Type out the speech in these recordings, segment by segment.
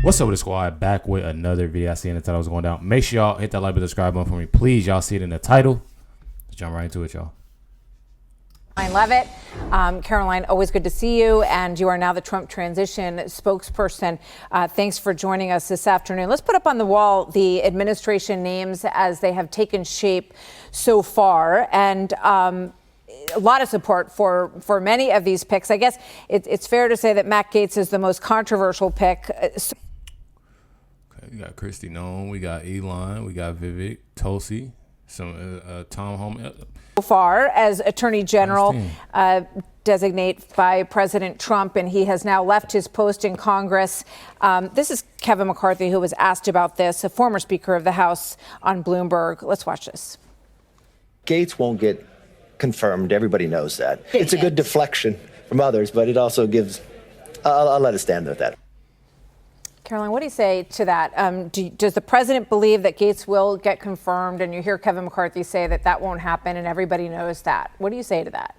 What's up with the squad? Back with another video. I see in the title was going down. Make sure y'all hit that like and subscribe button for me. Please, y'all see it in the title. Let's jump right into it, y'all. Karoline Leavitt. Karoline, always good to see you. And you are now the Trump transition spokesperson. Thanks for joining us this afternoon. Let's put up on the wall the administration names as they have taken shape so far. And a lot of support for many of these picks. I guess it's fair to say that Matt Gaetz is the most controversial pick. We got Kristi Noem, we got Elon, we got Vivek, Tulsi, some Tom Home. So far as Attorney General designate by President Trump, and he has now left his post in Congress. This is Kevin McCarthy, who was asked about this, a former Speaker of the House on Bloomberg. Let's watch this. Gaetz won't get confirmed. Everybody knows that. It's a good deflection from others, but it also gives. I'll let it stand with that. Karoline, what do you say to that? Does the president believe that Gaetz will get confirmed? And you hear Kevin McCarthy say that that won't happen, and everybody knows that. What do you say to that?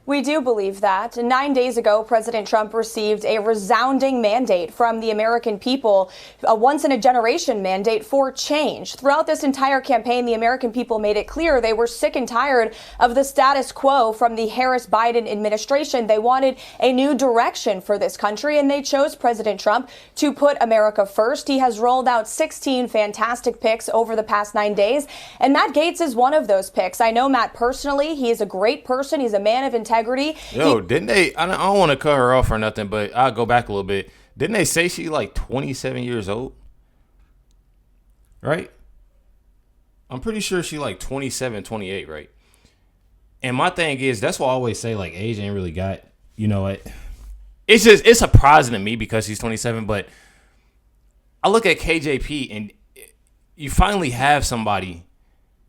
We do believe that. 9 days ago, President Trump received a resounding mandate from the American people, a once-in-a-generation mandate for change. Throughout this entire campaign, the American people made it clear they were sick and tired of the status quo from the Harris-Biden administration. They wanted a new direction for this country, and they chose President Trump to put America first. He has rolled out 16 fantastic picks over the past 9 days, and Matt Gaetz is one of those picks. I know Matt personally. He is a great person. He's a man of integrity. Didn't they? I don't want to cut her off or nothing, but I'll go back a little bit. Didn't they say she's like 27 years old? Right? I'm pretty sure she's like 27, 28, right? And my thing is, that's why I always say, like, age ain't really got, you know what? It's surprising to me because she's 27, but I look at KJP and you finally have somebody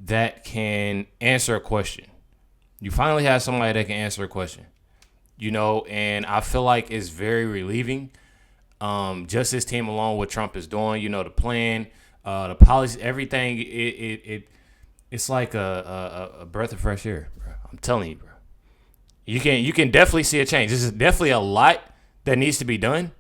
that can answer a question. You finally have somebody that can answer a question, you know, and I feel like it's very relieving. Just this team along what Trump is doing, you know, the plan, the policy, everything. It's like a breath of fresh air, bro. I'm telling you, bro. You can definitely see a change. This is definitely a lot that needs to be done,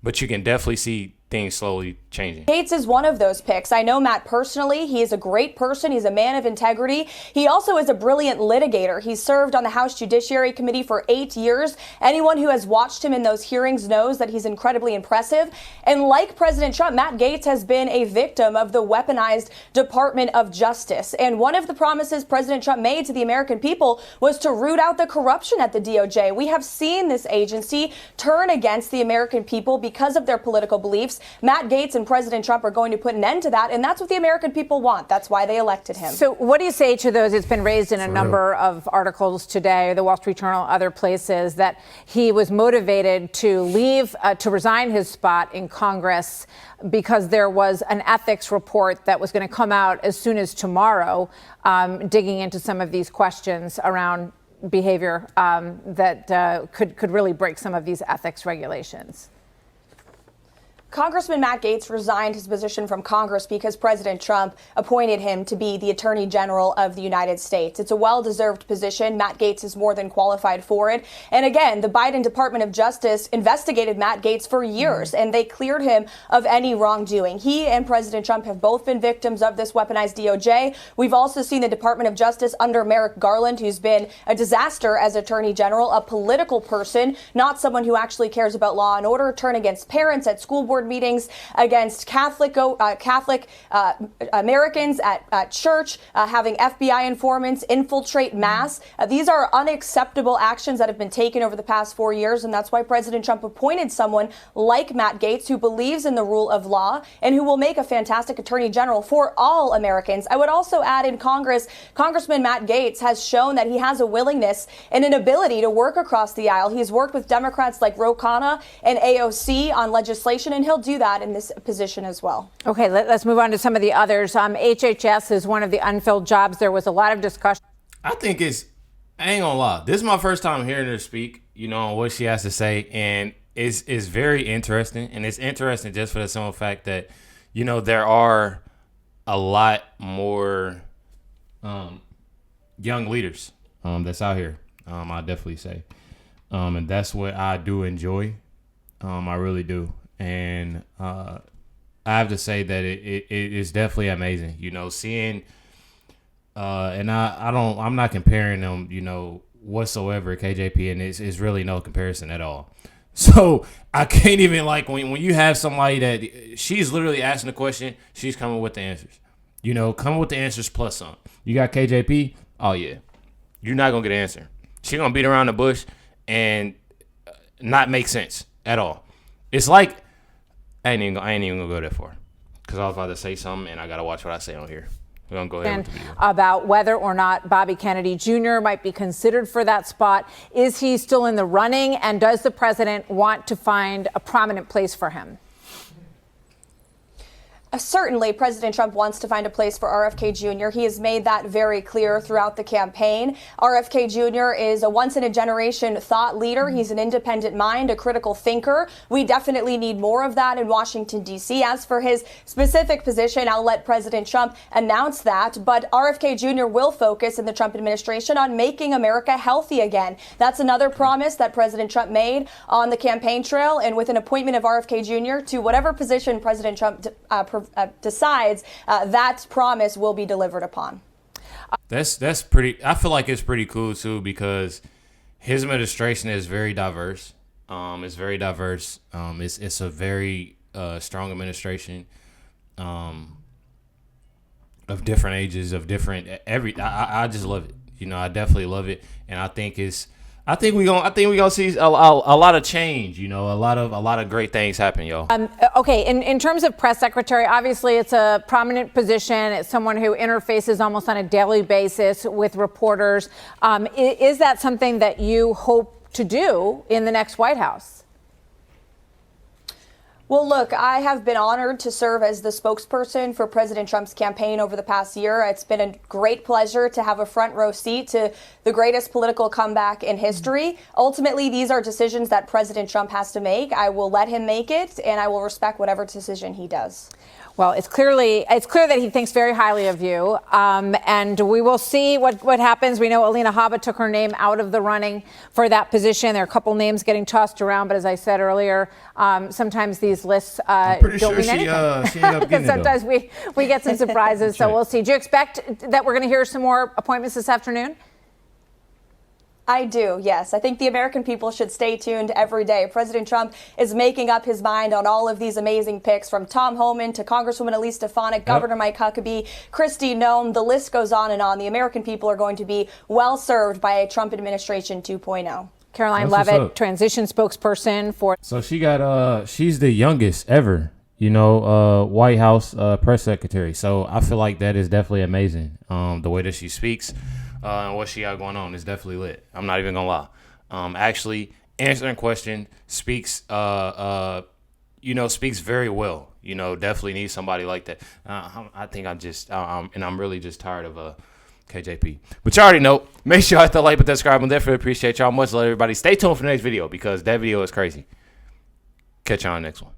but you can definitely see things slowly changing. Gaetz is one of those picks. I know Matt personally. He is a great person. He's a man of integrity. He also is a brilliant litigator. He served on the House Judiciary Committee for 8 years. Anyone who has watched him in those hearings knows that he's incredibly impressive. And like President Trump, Matt Gaetz has been a victim of the weaponized Department of Justice. And one of the promises President Trump made to the American people was to root out the corruption at the DOJ. We have seen this agency turn against the American people because of their political beliefs. Matt Gaetz and President Trump are going to put an end to that, and that's what the American people want. That's why they elected him. So what do you say to those? It's been raised in a number of articles today, the Wall Street Journal, other places, that he was motivated to leave, to resign his spot in Congress because there was an ethics report that was going to come out as soon as tomorrow, digging into some of these questions around behavior that could really break some of these ethics regulations. Congressman Matt Gaetz resigned his position from Congress because President Trump appointed him to be the Attorney General of the United States. It's a well-deserved position. Matt Gaetz is more than qualified for it. And again, the Biden Department of Justice investigated Matt Gaetz for years, and they cleared him of any wrongdoing. He and President Trump have both been victims of this weaponized DOJ. We've also seen the Department of Justice under Merrick Garland, who's been a disaster as Attorney General, a political person, not someone who actually cares about law and order, turn against parents at school board meetings, against Catholic Americans at church, having FBI informants infiltrate mass. These are unacceptable actions that have been taken over the past 4 years, and that's why President Trump appointed someone like Matt Gaetz, who believes in the rule of law and who will make a fantastic Attorney General for all Americans. I would also add, in Congress, Congressman Matt Gaetz has shown that he has a willingness and an ability to work across the aisle. He's worked with Democrats like Ro Khanna and AOC on legislation, and he'll do that in this position as well. Okay, let's move on to some of the others. HHS is one of the unfilled jobs. There was a lot of discussion. I think I ain't gonna lie, this is my first time hearing her speak, you know, what she has to say, and it's very interesting. And it's interesting just for the simple fact that, you know, there are a lot more young leaders that's out here, I definitely say. And that's what I do enjoy. I really do. and I have to say that it is definitely amazing. You know, seeing, and I'm not comparing them, you know, whatsoever, KJP, and it's really no comparison at all. So I can't even, like, when you have somebody that she's literally asking the question, she's coming with the answers. You know, coming with the answers plus some. You got KJP, oh yeah, you're not gonna get an answer. She's gonna beat around the bush and not make sense at all. It's like I ain't even gonna go that far because I was about to say something and I gotta watch what I say on here. We're gonna go ahead with the video. About whether or not Bobby Kennedy Jr. might be considered for that spot. Is he still in the running? And does the president want to find a prominent place for him? Certainly, President Trump wants to find a place for RFK Jr. He has made that very clear throughout the campaign. RFK Jr. is a once-in-a-generation thought leader. He's an independent mind, a critical thinker. We definitely need more of that in Washington, D.C. As for his specific position, I'll let President Trump announce that. But RFK Jr. will focus in the Trump administration on making America healthy again. That's another promise that President Trump made on the campaign trail. And with an appointment of RFK Jr. to whatever position President Trump decides, that promise will be delivered upon. That's pretty. I feel like it's pretty cool too because his administration is very diverse. It's very diverse. It's a very strong administration. Of different ages, of different I just love it. You know, I definitely love it, and I think we gonna see a lot of change. You know, a lot of great things happen, y'all. Okay, in terms of press secretary, obviously it's a prominent position. It's someone who interfaces almost on a daily basis with reporters. Is that something that you hope to do in the next White House? Well, look, I have been honored to serve as the spokesperson for President Trump's campaign over the past year. It's been a great pleasure to have a front row seat to the greatest political comeback in history. Ultimately, these are decisions that President Trump has to make. I will let him make it, and I will respect whatever decision he does. Well, it's clear that he thinks very highly of you, and we will see what happens. We know Alina Habba took her name out of the running for that position. There are a couple names getting tossed around, but as I said earlier, sometimes these lists don't mean anything. She ended up getting Sometimes we get some surprises, so we'll see. Do you expect that we're going to hear some more appointments this afternoon? I do, yes. I think the American people should stay tuned every day. President Trump is making up his mind on all of these amazing picks, from Tom Homan to Congresswoman Elise Stefanik, Governor Mike Huckabee, Kristi Noem. The list goes on and on. The American people are going to be well served by a Trump administration 2.0. Karoline Leavitt, transition spokesperson for. So she's the youngest ever, you know, White House press secretary. So I feel like that is definitely amazing. The way that she speaks. And what she got going on is definitely lit. I'm not even gonna lie. Actually, answering question speaks very well. You know, definitely need somebody like that. I think I'm really just tired of KJP. But you already know. Make sure you hit the like button, subscribe, and definitely appreciate y'all much. Love everybody. Stay tuned for the next video because that video is crazy. Catch y'all on the next one.